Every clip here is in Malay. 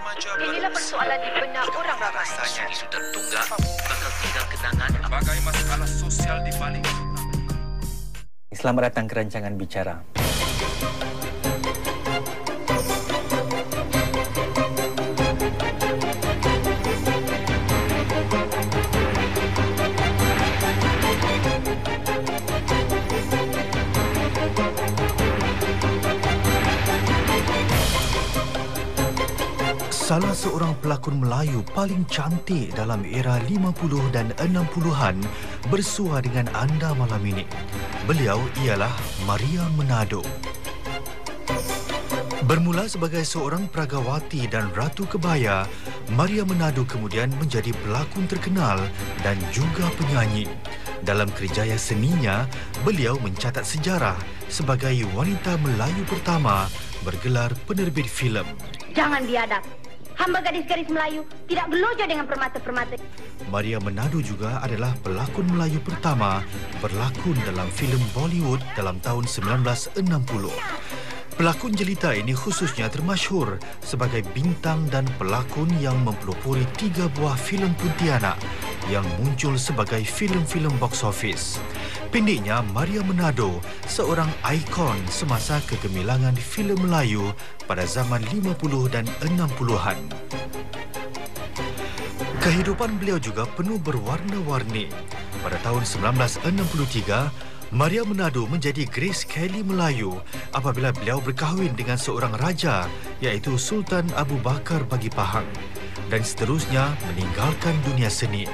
Inilah persoalan di benak orang ramai. Rasanya isu tertunggak bakal tinggal kenangan. Sebagai masalah sosial di balik. Selamat datang ke rancangan Bicara. Salah seorang pelakon Melayu paling cantik dalam era 50 dan 60-an bersua dengan anda malam ini. Beliau ialah Maria Menado. Bermula sebagai seorang peragawati dan ratu kebaya, Maria Menado kemudian menjadi pelakon terkenal dan juga penyanyi. Dalam kerjaya seninya, beliau mencatat sejarah sebagai wanita Melayu pertama bergelar penerbit filem. Jangan biadab. Hamba gadis-gadis Melayu tidak gelojoh dengan permata-permata. Maria Menado juga adalah pelakon Melayu pertama berlakon dalam filem Bollywood dalam tahun 1960. Pelakon jelita ini khususnya termasyhur sebagai bintang dan pelakon yang mempelopori 3 buah filem Pontianak yang muncul sebagai filem-filem box office. Pendeknya, Maria Menado seorang ikon semasa kegemilangan filem Melayu pada zaman 50 dan 60-an. Kehidupan beliau juga penuh berwarna-warni. Pada tahun 1963, Maria Menado menjadi Grace Kelly Melayu apabila beliau berkahwin dengan seorang raja iaitu Sultan Abu Bakar Bagi Pahang dan seterusnya meninggalkan dunia seni.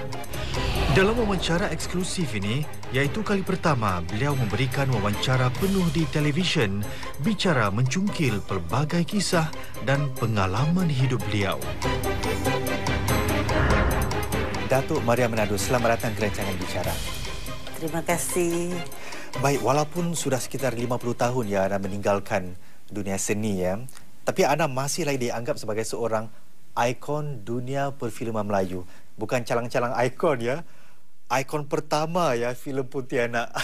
Dalam wawancara eksklusif ini, iaitu kali pertama beliau memberikan wawancara penuh di televisyen, Bicara mencungkil pelbagai kisah dan pengalaman hidup beliau. Datuk Maria Menado, selamat datang ke rancangan Bicara. Terima kasih. Baik, walaupun sudah sekitar 50 tahun ya anda meninggalkan dunia seni ya, tapi anda masih lagi dianggap sebagai seorang ikon dunia perfilman Melayu. Bukan calang-calang ikon ya, ikon pertama ya filem Pontianak.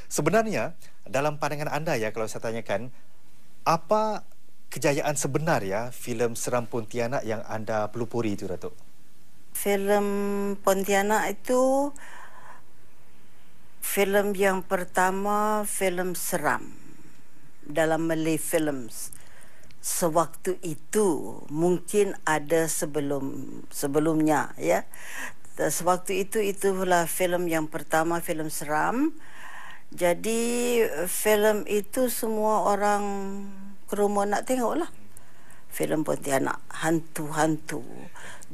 Sebenarnya dalam pandangan anda ya, kalau saya tanyakan, apa kejayaan sebenar ya filem seram Pontianak yang anda pelopori itu, Datuk? Filem Pontianak itu filem yang pertama, filem seram dalam Malay Films. Sewaktu itu mungkin ada sebelumnya ya. Sewaktu itulah filem yang pertama, filem seram. Jadi filem itu semua orang kerumun nak tengoklah. Filem Pontianak, hantu-hantu.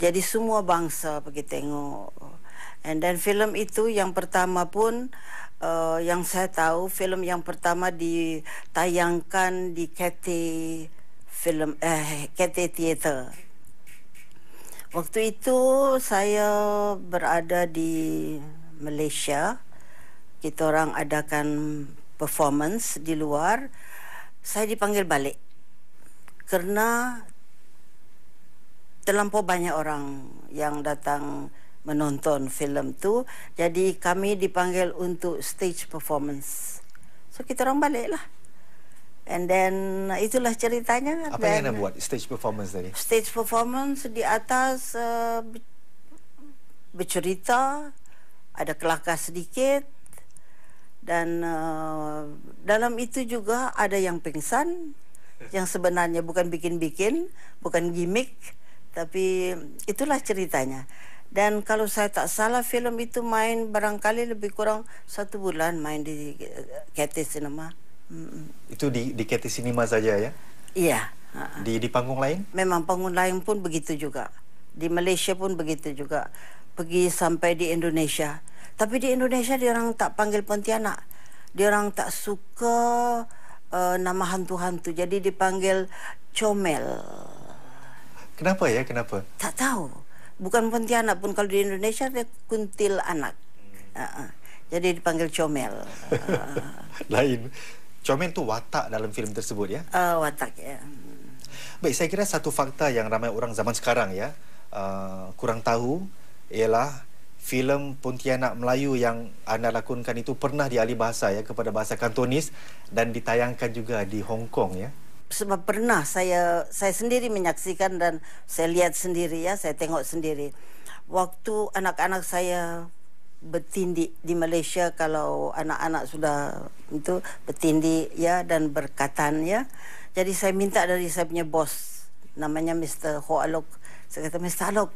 Jadi semua bangsa pergi tengok. And then filem itu yang pertama pun yang saya tahu, filem yang pertama ditayangkan di Cathay Theatre. Waktu itu saya berada di Malaysia. Kita orang adakan performance di luar. Saya dipanggil balik kerana terlampau banyak orang yang datang menonton filem tu. Jadi kami dipanggil untuk stage performance. So kita orang baliklah. And then itulah ceritanya. Apa yang anda buat stage performance tadi? Stage performance di atas bercerita, ada kelakar sedikit, dan dalam itu juga ada yang pingsan, yang sebenarnya bukan bikin-bikin, bukan gimmick, tapi itulah ceritanya. Dan kalau saya tak salah, filem itu main barangkali lebih kurang 1 bulan main di Cathay Cinema. Itu di Cathay Cinema saja ya? Iya. Di panggung lain? Memang panggung lain pun begitu juga. Di Malaysia pun begitu juga. Pergi sampai di Indonesia. Tapi di Indonesia dia orang tak panggil Pontianak. Dia orang tak suka nama hantu-hantu. Jadi dipanggil Comel. Kenapa ya? Kenapa? Tak tahu. Bukan Pontianak pun, kalau di Indonesia dia kuntilanak. Jadi dipanggil Comel. Lain. Comel tu watak dalam filem tersebut ya? Watak ya. Baik, saya kira satu fakta yang ramai orang zaman sekarang ya kurang tahu ialah filem Pontianak Melayu yang anda lakonkan itu pernah dialih bahasa ya kepada bahasa Kantonis dan ditayangkan juga di Hong Kong ya. sebab pernah saya sendiri menyaksikan dan saya lihat sendiri ya, saya tengok sendiri. Waktu anak-anak saya bertindik di Malaysia, kalau anak-anak sudah itu bertindik ya dan berkatan ya. Jadi saya minta dari saya punya bos, namanya Mr. Ho Alok. Saya kata, Mr. Alok,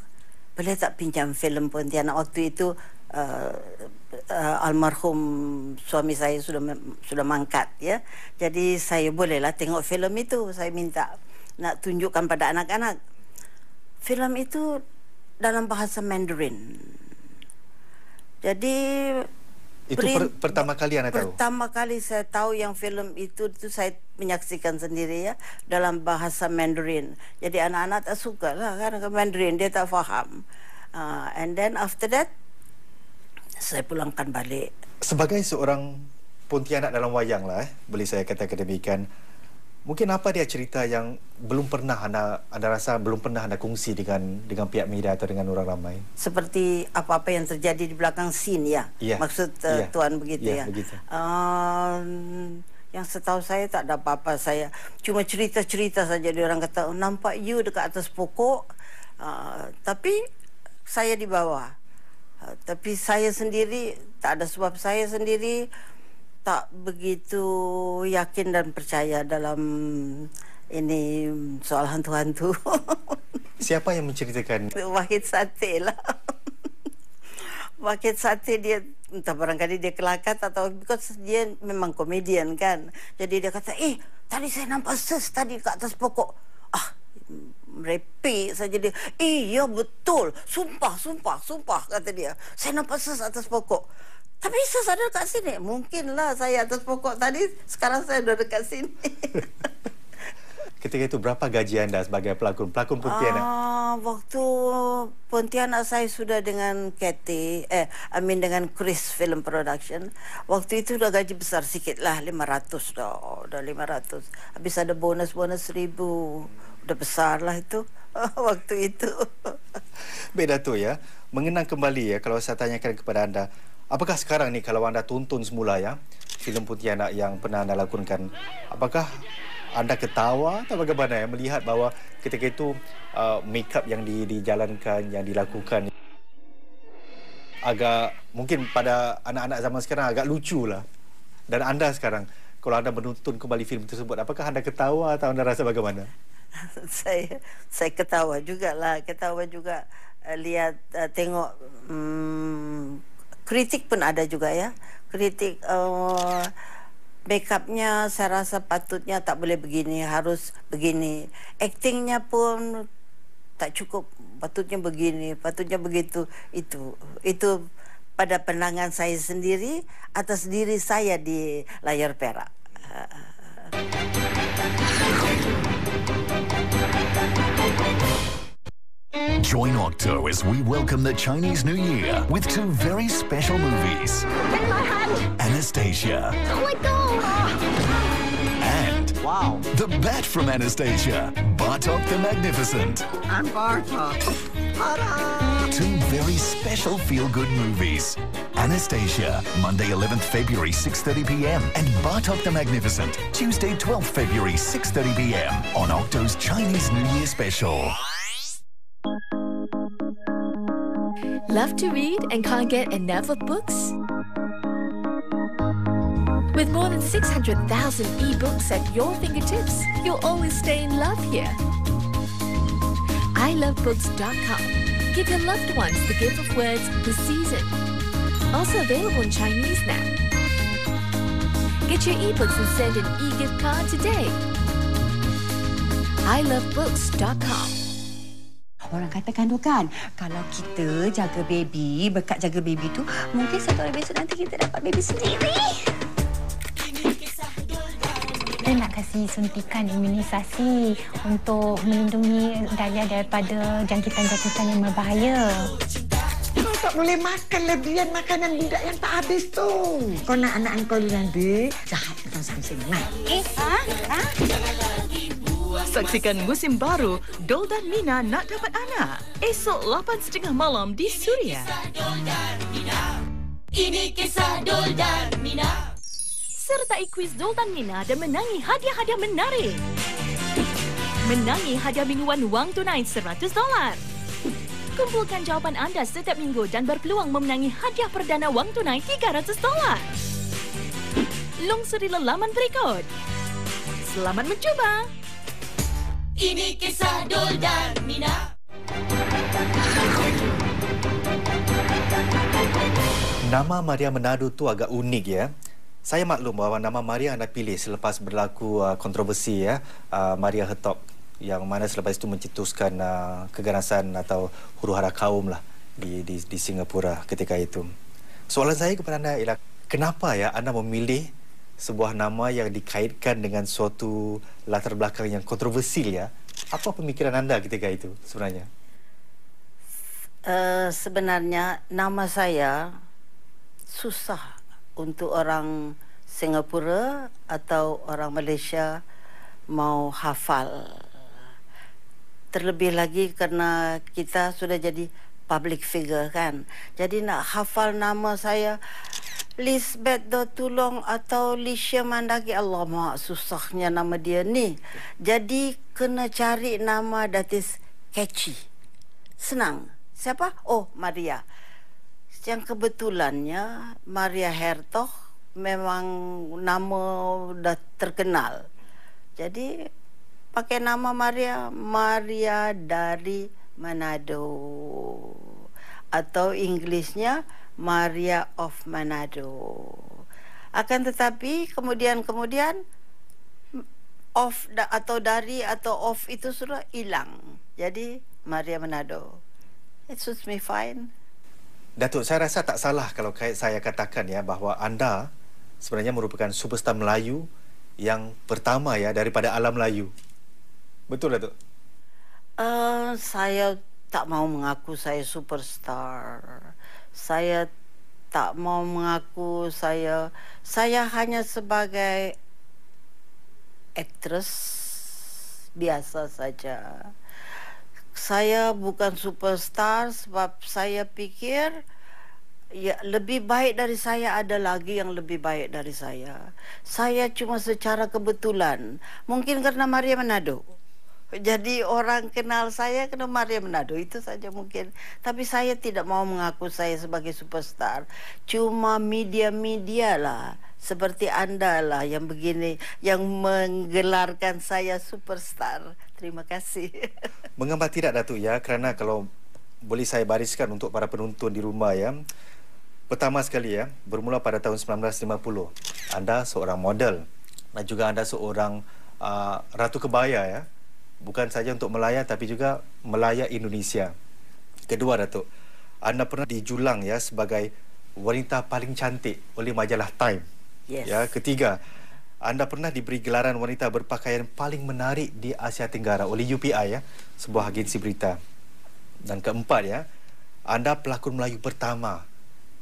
boleh tak pinjam filem Pontianak? Waktu itu almarhum suami saya sudah mangkat ya. Jadi saya bolehlah tengok filem itu. Saya minta nak tunjukkan pada anak-anak. Filem itu dalam bahasa Mandarin. Jadi itu pertama kali anda tahu? Pertama kali saya tahu yang filem itu saya menyaksikan sendiri ya, dalam bahasa Mandarin. Jadi anak-anak tak suka lah karena Mandarin, dia tak faham. And then after that, saya pulangkan balik. Sebagai seorang Pontianak dalam wayang lah, boleh saya katakan demikian. Mungkin apa dia cerita yang belum pernah anda rasa belum pernah anda kongsi dengan pihak media atau dengan orang ramai? Seperti apa-apa yang terjadi di belakang scene ya. Maksud Tuan begitu ya. Begitu. Yang setahu saya tak ada apa-apa. Saya cuma cerita-cerita saja. Dia orang kata, nampak you dekat atas pokok, tapi saya di bawah. Tapi saya sendiri tak ada, sebab saya sendiri tak begitu yakin dan percaya dalam ini soal hantu-hantu. Siapa yang menceritakan? Wahid Sate lah. Wahid Sate, dia entah barangkali dia kelakat atau because dia memang komedian kan. Jadi dia kata, tadi saya nampak sis tadi kat atas pokok. Merepek saja dia. Ya betul. Sumpah kata dia. Saya nampak sis atas pokok. Tapi sis ada dekat sini. Mungkinlah saya atas pokok tadi, sekarang saya dah dekat sini. Ketika itu berapa gaji anda sebagai pelakon Pontianak? Waktu Pontianak saya sudah dengan dengan Chris Film Production. Waktu itu dah gaji besar sikit lah, 500 dah 500. Habis ada bonus 1,000. Udah besar lah itu waktu itu. Baik Dato' ya, mengenang kembali ya, kalau saya tanyakan kepada anda, apakah sekarang ni kalau anda tonton semula ya filem Pontianak yang pernah anda lakonkan, apakah anda ketawa atau bagaimana ya melihat bahawa ketika itu make up yang dijalankan, yang dilakukan agak mungkin pada anak-anak zaman sekarang agak lucu lah. Dan anda sekarang kalau anda menonton kembali filem tersebut, apakah anda ketawa atau anda rasa bagaimana? Saya ketawa juga lihat tengok kritik pun ada juga ya. Kritik make upnya saya rasa patutnya tak boleh begini, harus begini. Aktingnya pun tak cukup, patutnya begini, patutnya begitu. Itu pada pandangan saya sendiri atas diri saya di layar perak. Join Octo as we welcome the Chinese New Year with two very special movies. In my hand! Anastasia. Oh my God! And the Bat from Anastasia, Bartok the Magnificent. I'm Bartok. Two very special feel-good movies. Anastasia, Monday 11th February 6:30 p.m. and Bartok the Magnificent, Tuesday 12th February 6:30 p.m. on Octo's Chinese New Year special. Love to read and can't get enough of books? With more than 600,000 e-books at your fingertips, you'll always stay in love here. ilovebooks.com. Give your loved ones the gift of words this season. Also available in Chinese now. Get your e-books and send an e-gift card today. ilovebooks.com. Orang katakan tu kan, kalau kita jaga baby, berkat jaga baby tu, mungkin satu hari besok nanti kita dapat baby sendiri. Kita nak kasih suntikan imunisasi untuk melindungi Dahlia daripada jangkitan-jangkitan yang berbahaya. Kau tak boleh makan lebihan makanan budak yang tak habis tu. Kau nak anak kau nanti jahat dengan samsing. Saksikan musim baru Dol dan Mina Nak Dapat Anak esok 8:30 malam di Suria. Ini kisah Dol dan Mina. Sertai kuis Dol dan Mina dan menangi hadiah-hadiah menarik. menangi hadiah mingguan wang tunai $100. Kumpulkan jawapan anda setiap minggu dan berpeluang memenangi hadiah perdana wang tunai $300. Lungsuri laman berikut. Selamat mencuba. Ini kisah Dol dan Mina. Nama Maria Menado tu agak unik ya. Saya maklum bahawa nama Maria anda pilih selepas berlaku kontroversi ya, Maria Hertog, yang mana selepas itu mencetuskan keganasan atau huru-hara kaum lah di Singapura ketika itu. Soalan saya kepada anda ialah kenapa ya anda memilih sebuah nama yang dikaitkan dengan suatu latar belakang yang kontroversi ya? Apa pemikiran anda ketika itu sebenarnya? Sebenarnya nama saya susah untuk orang Singapura atau orang Malaysia mau hafal. Terlebih lagi kerana kita sudah jadi public figure kan. Jadi nak hafal nama saya Lisbeth Dotulong atau Lisha Mandagi, Allah mak susahnya nama dia ni. Jadi kena cari nama that is catchy. Senang. Siapa? Oh, Maria. Yang kebetulannya Maria Hertog memang nama dah terkenal. Jadi pakai nama Maria dari Manado. Atau Inggrisnya Maria of Manado. Akan tetapi kemudian of atau dari atau of itu sudah hilang. Jadi Maria Menado. It suits me fine. Datuk, saya rasa tak salah kalau saya katakan ya bahawa anda sebenarnya merupakan superstar Melayu yang pertama ya daripada alam Melayu. Betul, Datuk? Saya tak mau mengaku saya superstar. Saya tak mau mengaku saya hanya sebagai aktris biasa saja. Saya bukan superstar sebab saya pikir ya, lebih baik dari saya ada lagi yang lebih baik dari saya. Saya cuma secara kebetulan. Mungkin karena Maria Menado. Jadi orang kenal saya kerana Maria Menado. Itu saja mungkin. Tapi saya tidak mau mengaku saya sebagai superstar. Cuma media-media lah. Seperti anda lah yang begini, yang menggelarkan saya superstar. Terima kasih. Mengapa tidak, Datuk ya? Kerana kalau boleh saya bariskan untuk para penonton di rumah ya. Pertama sekali ya, bermula pada tahun 1950. Anda seorang model dan juga anda seorang ratu kebaya ya. Bukan saja untuk Melaya tapi juga Melaya Indonesia. Kedua, Datuk, anda pernah dijulang ya sebagai wanita paling cantik oleh majalah Time. Yes. Ya, ketiga, anda pernah diberi gelaran wanita berpakaian paling menarik di Asia Tenggara oleh UPI ya, sebuah agensi berita. Dan keempat ya, anda pelakon Melayu pertama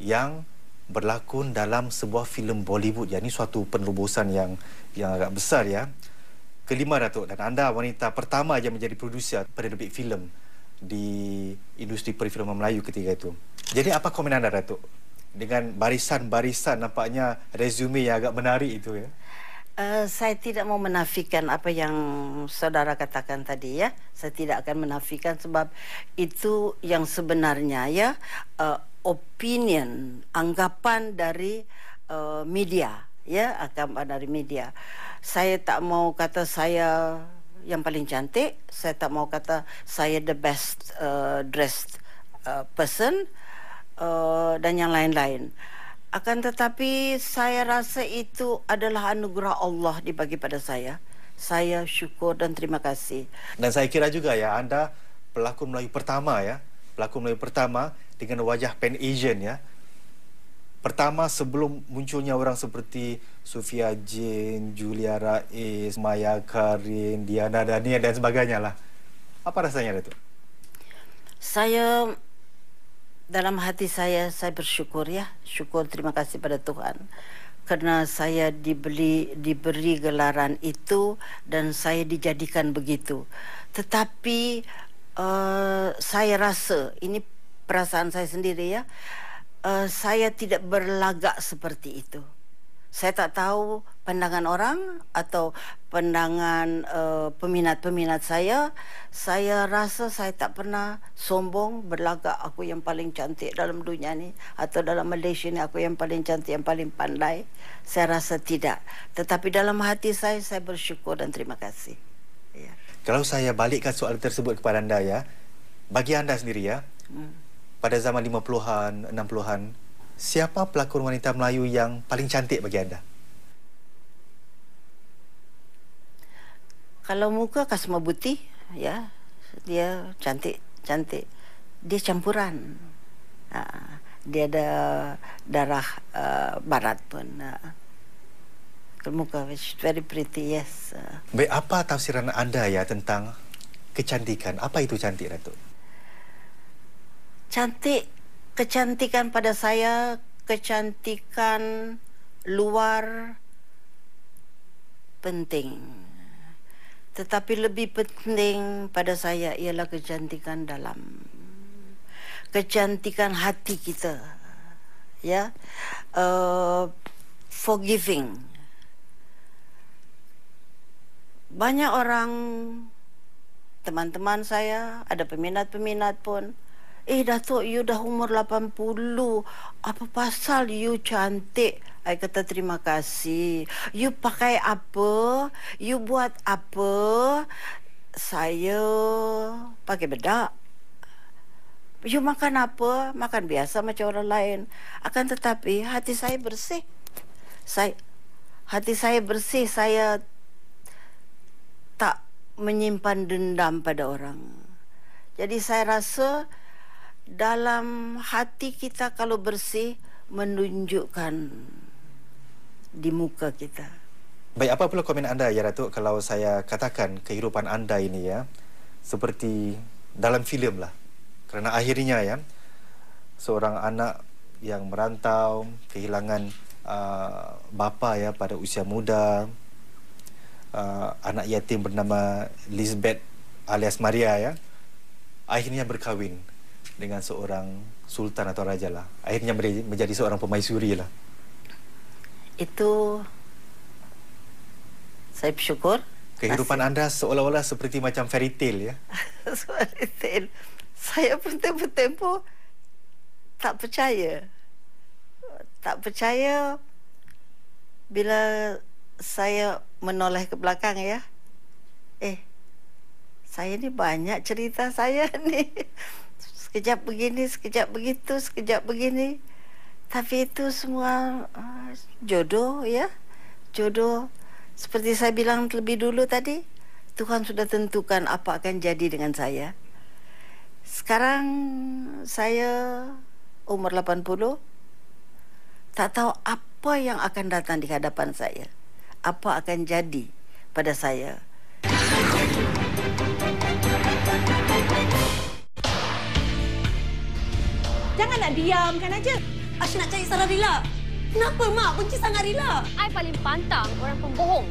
yang berlakon dalam sebuah filem Bollywood. Ya, ini suatu penerobosan yang agak besar ya. Kelima, Datuk, dan anda wanita pertama yang menjadi produser penerbit filem di industri perfilman Melayu ketika itu. Jadi apa komen anda, Datuk? Dengan barisan-barisan nampaknya resume yang agak menarik itu ya. Saya tidak mau menafikan apa yang saudara katakan tadi ya. Saya tidak akan menafikan sebab itu yang sebenarnya ya, opinion, anggapan dari media ya, anggapan dari media. Saya tak mau kata saya yang paling cantik, saya tak mau kata saya the best dressed person dan yang lain-lain. Akan tetapi saya rasa itu adalah anugerah Allah dibagi pada saya. Saya syukur dan terima kasih. Dan saya kira juga ya, anda pelakon Melayu pertama ya, pelakon Melayu pertama dengan wajah Pan Asian ya. Pertama sebelum munculnya orang seperti Sofia Jane, Julia Rais, Maya Karin, Diana Dania dan sebagainya lah. Apa rasanya, Datuk? Saya dalam hati saya bersyukur ya. Syukur, terima kasih pada Tuhan. Kerana saya diberi gelaran itu dan saya dijadikan begitu. Tetapi saya rasa, ini perasaan saya sendiri ya, saya tidak berlagak seperti itu. Saya tak tahu pandangan orang atau pandangan peminat-peminat saya. Saya rasa saya tak pernah sombong berlagak aku yang paling cantik dalam dunia ni atau dalam Malaysia ni aku yang paling cantik, yang paling pandai. Saya rasa tidak. Tetapi dalam hati saya bersyukur dan terima kasih. Ya. Kalau saya balikkan soalan tersebut kepada anda ya, bagi anda sendiri ya, pada zaman 50-an, 60-an, siapa pelakon wanita Melayu yang paling cantik bagi anda? Kalau muka Kasma Buti, ya, dia cantik. Dia campuran. Dia ada darah barat pun. Muka very pretty, yes. Baik, apa tafsiran anda ya tentang kecantikan? Apa itu cantik, Datuk? Kecantikan pada saya, kecantikan luar penting. Tetapi lebih penting pada saya ialah kecantikan dalam. Kecantikan hati kita. Ya. Forgiving. Banyak orang, teman-teman saya, ada peminat-peminat pun, Datuk, you dah umur 80. Apa pasal you cantik? I kata terima kasih. You pakai apa? You buat apa? Saya pakai bedak. You makan apa? Makan biasa macam orang lain. Akan tetapi hati saya bersih. Hati saya bersih. Saya tak menyimpan dendam pada orang. Jadi saya rasa dalam hati kita kalau bersih menunjukkan di muka kita. Baik, apa pula komen anda ya Datuk kalau saya katakan kehidupan anda ini ya seperti dalam filem lah. Kerana akhirnya ya seorang anak yang merantau kehilangan bapa ya pada usia muda, anak yatim bernama Lisbeth alias Maria ya, akhirnya berkahwin dengan seorang sultan atau raja lah. Akhirnya menjadi seorang pemaisuri lah. Itu saya bersyukur. Kehidupan anda seolah-olah seperti macam fairy tale ya. Fairy tale. Saya pun tempoh-tempoh tak percaya. Tak percaya bila saya menoleh ke belakang ya. Saya ni banyak cerita saya ni. Sekejap begini, sekejap begitu, sekejap begini. Tapi itu semua jodoh ya. Jodoh. Seperti saya bilang lebih dulu tadi, Tuhan sudah tentukan apa akan jadi dengan saya. Sekarang saya umur 80. Tak tahu apa yang akan datang di hadapan saya. Apa akan jadi pada saya. Jangan nak diamkan aja. Asyik nak cari Sarah Rila. Kenapa Mak benci sangat Rila? I paling pantang orang pembohong.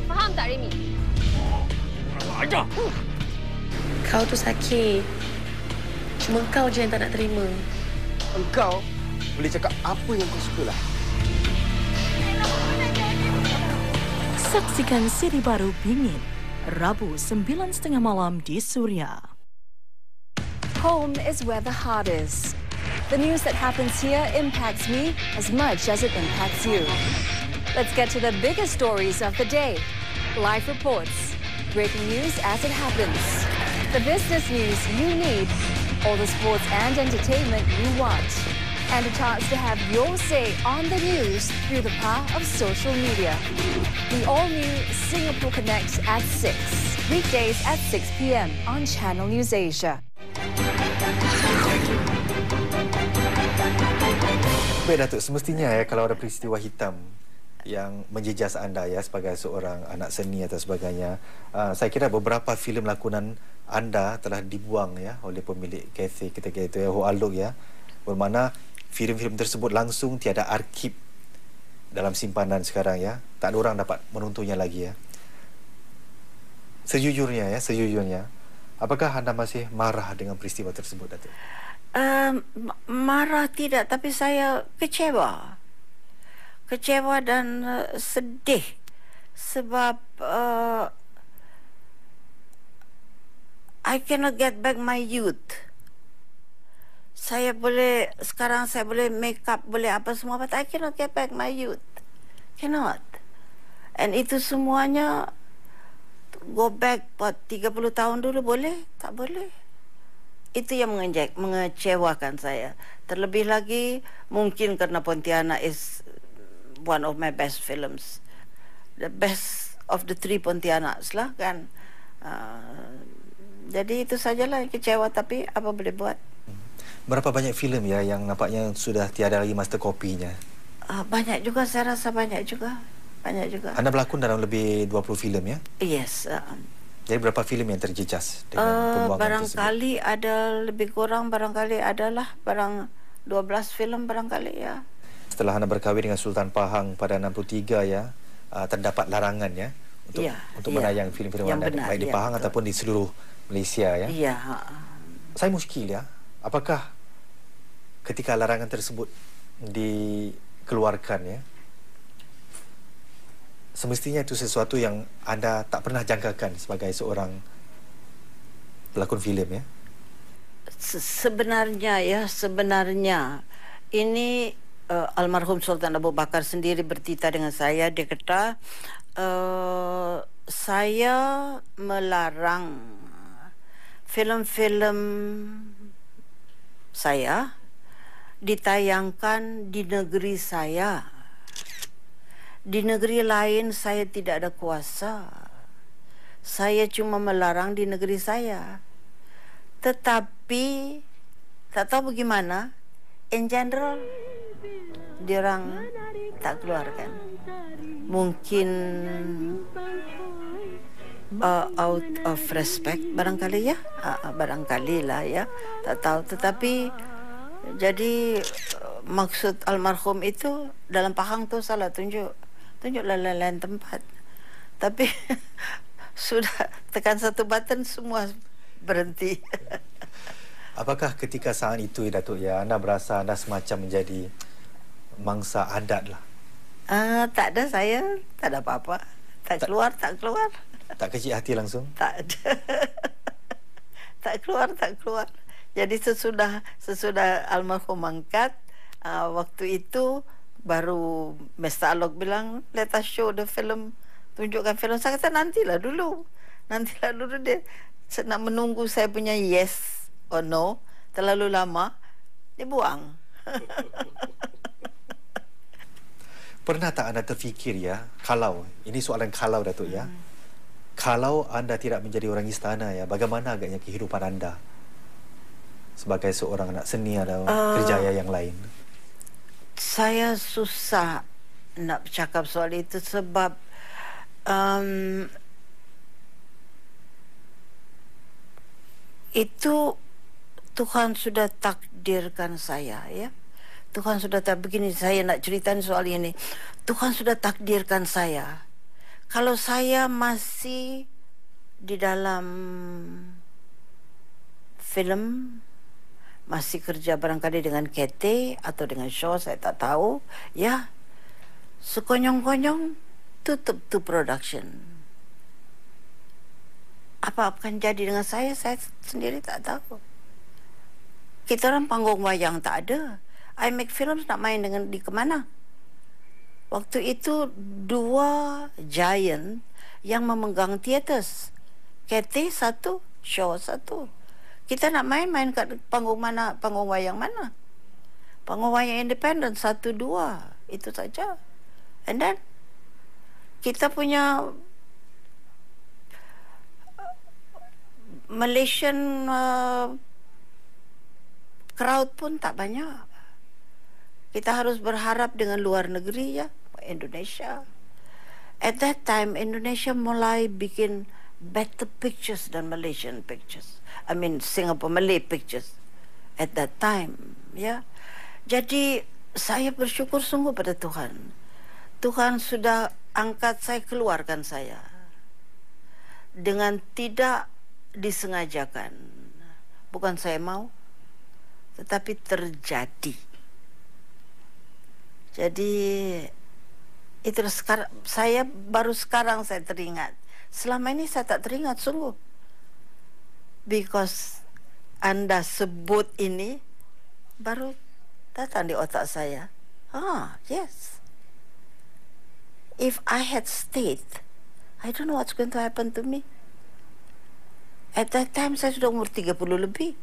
Faham tak, Remy? Ajar. Kau tu sakit. Cuma kau je yang tak nak terima. Engkau boleh cakap apa yang kau sukalah. Saksikan siri baru Bingit, Rabu 9:30 malam di Suria. Home is where the heart is. The news that happens here impacts me as much as it impacts you. Let's get to the biggest stories of the day. Live reports, breaking news as it happens, the business news you need, all the sports and entertainment you want, and a chance to have your say on the news through the power of social media. The all-new Singapore Connect at 6, weekdays at 6 p.m. on Channel News Asia. Baik Datuk, semestinya ya kalau ada peristiwa hitam yang menjejas anda ya sebagai seorang anak seni atau sebagainya, saya kira beberapa filem lakonan anda telah dibuang ya oleh pemilik kafe ketika itu ya, Ho Alok ya, bermakna filem-filem tersebut langsung tiada arkib dalam simpanan sekarang ya, tak ada orang dapat menontonnya lagi ya. Sejujurnya, apakah anda masih marah dengan peristiwa tersebut, Datuk? Marah tidak, tapi saya kecewa. kecewa dan sedih sebab I cannot get back my youth. Sekarang saya boleh make up, boleh apa semua, but I cannot get back my youth. Cannot. And itu semuanya go back 30 tahun dulu boleh? Tak boleh. Itu yang mengecewakan saya. Terlebih lagi mungkin karena Pontianak is one of my best films. The best of the 3 Pontianaks lah kan. Jadi itu sajalah yang kecewa, tapi apa boleh buat. Berapa banyak filem ya yang nampaknya sudah tiada lagi master kopinya? Banyak juga, saya rasa banyak juga. Banyak juga. Anda berlakon dalam lebih 20 filem ya? Yes. Jadi berapa filem yang terjejas dengan pembuangan barangkali tersebut? Ada lebih kurang, barangkali adalah 12 filem barangkali ya. Setelah anda berkahwin dengan Sultan Pahang pada 63 ya, terdapat larangan ya untuk menayang filem-filem anda baik di Pahang ataupun di seluruh Malaysia ya. Iya. Saya muskil ya. Apakah ketika larangan tersebut dikeluarkan ya, semestinya itu sesuatu yang anda tak pernah jangkakan sebagai seorang pelakon filem ya? Sebenarnya ini almarhum Sultan Abu Bakar sendiri bertita dengan saya. Dia kata saya melarang filem-filem saya ditayangkan di negeri saya. Di negeri lain saya tidak ada kuasa. Saya cuma melarang di negeri saya. Tetapi tak tahu bagaimana, in general diorang tak keluarkan. Mungkin out of respect barangkali ya, barangkali lah ya, tak tahu. Tetapi jadi maksud almarhum itu dalam Pahang tu salah tunjuk lain tempat. Tapi sudah tekan satu button semua berhenti. Apakah ketika saat itu Datuk ya, anda berasa anda semacam menjadi mangsa adat lah? Tak ada, saya tak ada apa-apa. Tak keluar. Tak kecil hati langsung? Tak ada. tak keluar. Jadi sesudah almarhum angkat, waktu itu baru Mr. Alok bilang, let us show the film, tunjukkan film. Saya kata nantilah dulu dia nak menunggu saya punya yes or no. Terlalu lama, dia buang. Pernah tak anda terfikir ya, kalau, ini soalan kalau Datuk ya, kalau anda tidak menjadi orang istana ya, bagaimana agaknya kehidupan anda sebagai seorang anak seni atau kerjaya yang lain? Saya susah nak bercakap soal itu sebab itu Tuhan sudah takdirkan saya ya. Tuhan sudah begini, saya nak ceritakan soal ini. Tuhan sudah takdirkan saya. Kalau saya masih di dalam film, masih kerja barangkali dengan KT atau dengan show, saya tak tahu, ya, sekonyong-konyong tutup tu production. Apa akan jadi dengan saya sendiri tak tahu. Kita orang panggung wayang tak ada. I make films nak main dengan di kemana? Waktu itu 2 giant yang memegang theaters. KT 1, show 1. Kita nak main kat panggung mana? Panggung wayang mana? Panggung wayang independen 1, 2. Itu saja. And then kita punya Malaysian crowd pun tak banyak. Kita harus berharap dengan luar negeri ya, Indonesia. At that time Indonesia mulai bikin better pictures than Malaysian pictures. I mean Singapore Malay pictures at that time ya. Jadi saya bersyukur sungguh pada Tuhan. Tuhan sudah angkat saya, keluarkan saya dengan tidak disengajakan. Bukan saya mau, tetapi terjadi. Jadi Itu saya baru sekarang saya teringat. Selama ini saya tak teringat sungguh. Because Anda sebut ini baru datang di otak saya. Yes. If I had stayed, I don't know what's going to happen to me. At that time saya sudah umur 30 lebih.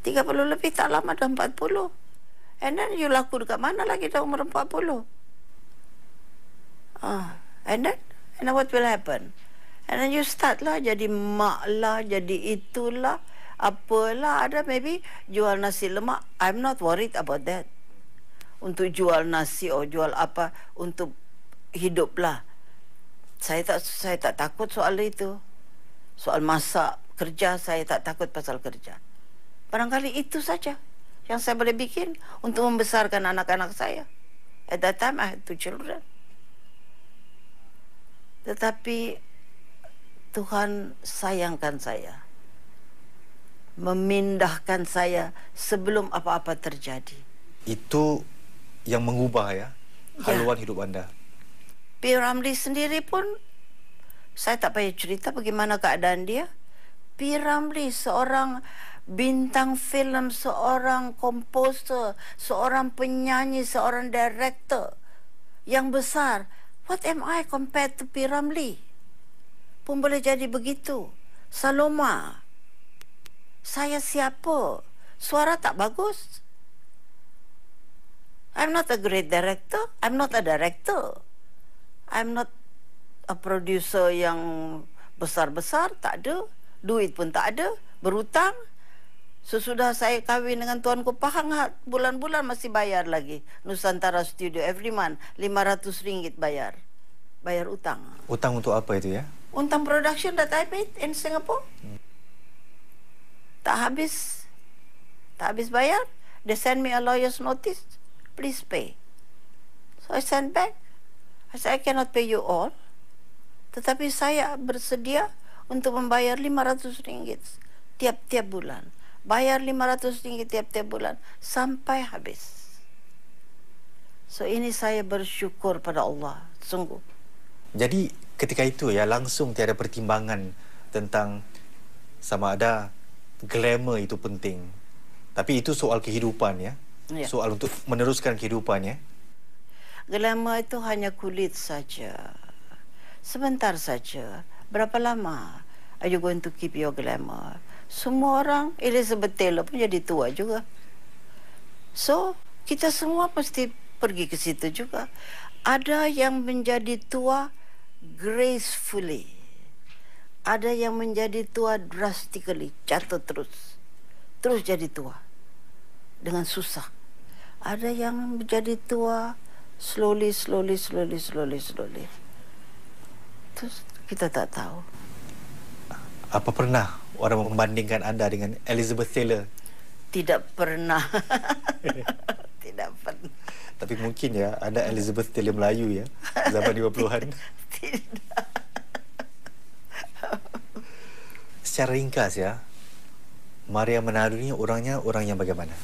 30 lebih tak lama dah 40. And then you laku dekat mana lagi dah umur 40? And then what will happen? And then you start lah jadi mak lah, jadi itulah, apalah, ada maybe jual nasi lemak. I'm not worried about that. Untuk jual nasi atau jual apa untuk hidup lah. Saya tak takut soal itu. Soal masak, kerja, saya tak takut pasal kerja. Barangkali itu saja yang saya boleh bikin untuk membesarkan anak-anak saya. At that time I had 2 children. Tetapi Tuhan sayangkan saya. Memindahkan saya sebelum apa-apa terjadi. Itu yang mengubah ya haluan hidup anda. P. Ramlee sendiri pun saya tak payah cerita bagaimana keadaan dia. P. Ramlee seorang bintang filem, seorang komposer, seorang penyanyi, seorang director yang besar. What am I compared to P. Ramlee? Pun boleh jadi begitu. Saloma. Saya siapa? Suara tak bagus. I'm not a great director. I'm not a director. I'm not a producer yang besar-besar. Tak ada. Duit pun tak ada. Berhutang. Sesudah saya kahwin dengan Tuanku Pahang, bulan-bulan masih bayar lagi. Nusantara Studio every month RM500 bayar. Bayar utang. Utang untuk apa itu ya? Utang production that I made in Singapore. Tak habis bayar. They send me a lawyer's notice. Please pay. So I sent back. I said, I cannot pay you all. Tetapi saya bersedia untuk membayar RM500 tiap-tiap bulan. Bayar RM500 tiap-tiap bulan sampai habis. So ini saya bersyukur pada Allah, sungguh. Jadi ketika itu ya langsung tiada pertimbangan tentang sama ada glamour itu penting. Tapi itu soal kehidupan ya. Soal untuk meneruskan kehidupan ya. Glamour itu hanya kulit saja. Sebentar saja. Berapa lama are you going to keep your glamour? Semua orang, Elizabeth Taylor pun jadi tua juga. So, kita semua mesti pergi ke situ juga. Ada yang menjadi tua gracefully. Ada yang menjadi tua drastically, jatuh terus. Terus jadi tua. Dengan susah. Ada yang menjadi tua slowly. Terus kita tak tahu. Apa pernah orang membandingkan anda dengan Elizabeth Taylor? Tidak pernah. Tidak pernah. Tapi mungkin ya ada Elizabeth Taylor Melayu ya zaman 50-an. Tidak. Secara ringkas ya, Maria Menado ni orangnya orang yang bagaimana?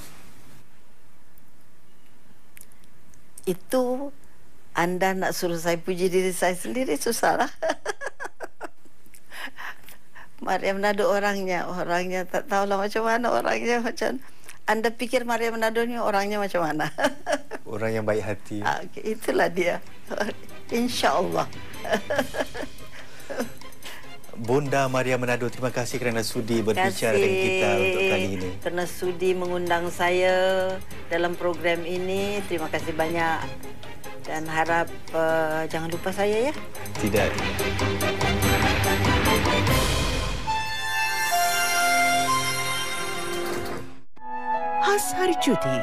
Itu anda nak suruh saya puji diri saya sendiri susahlah. Maria Menado orangnya tak tahulah macam mana orangnya. Macam anda fikir Maria Menado ni orangnya macam mana? Orang yang baik hati. Okay, itulah dia. InsyaAllah. Bunda Maria Menado, terima kasih kerana sudi berbicara dengan kita untuk kali ini. Kerana sudi mengundang saya dalam program ini. Terima kasih banyak. Dan harap jangan lupa saya ya. Tidak. Khas hari cuti.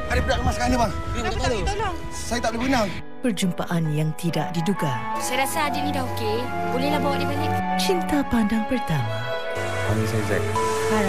Ada budak lemas kat anda, bang. Kenapa tak minta tolong? Saya tak boleh berenang. Perjumpaan yang tidak diduga. Saya rasa adik ni dah okey. Bolehlah bawa dia balik. Cinta pandang pertama. Panggil saya Zack.